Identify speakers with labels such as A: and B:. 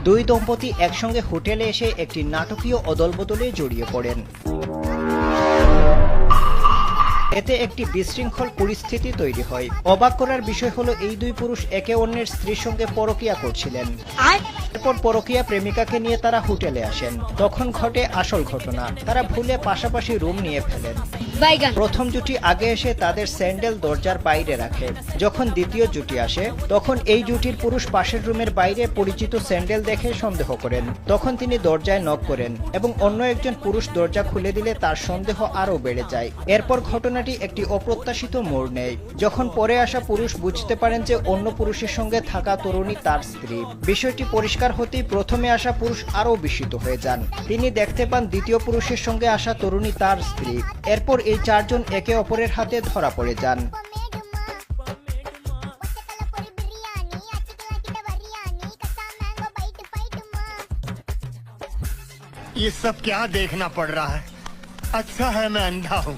A: দুই দম্পতি একসঙ্গে হোটেলে এসে একটি নাটকীয় অদলবদলে জড়িয়ে পড়েন। এতে একটি বিশৃঙ্খল পরিস্থিতি তৈরি হয়। অবাক করার বিষয় হলো এই দুই পুরুষ একে অন্যের স্ত্রীর সঙ্গে পরকীয়া করছিলেন। এরপর পরকীয়া প্রেমিকাকে নিয়ে তারা হোটেলে আসেন। তখন ঘটে আসল ঘটনা, তারা ভুলে পাশাপাশি রুম নিয়ে ফেলেন। প্রথম জুটি আগে এসে তাদের স্যান্ডেল দরজার বাইরে রাখে। যখন দ্বিতীয় জুটি আসে তখন এই জুটির পুরুষ পাশের রুমের বাইরে পরিচিত স্যান্ডেল দেখে সন্দেহ করেন। তখন তিনি দরজায় নক করেন এবং অন্য একজন পুরুষ দরজা খুলে দিলে তার সন্দেহ আরও বেড়ে যায়। এরপর ঘটনাটি একটি অপ্রত্যাশিত মোড় নেয়, যখন পরে আসা পুরুষ বুঝতে পারেন যে অন্য পুরুষের সঙ্গে থাকা তরুণী তার স্ত্রী। বিষয়টি পরিষ্কার হতেই প্রথমে আসা পুরুষ আরও বিস্মিত হয়ে যান। তিনি দেখতে পান দ্বিতীয় পুরুষের সঙ্গে আসা তরুণী তার স্ত্রী। এরপর এই চারজন একে অপরের হাতে ধরা পড়ে যান।
B: ये सब क्या देखना पड़ रहा है? अच्छा है मैं अंधा हूँ।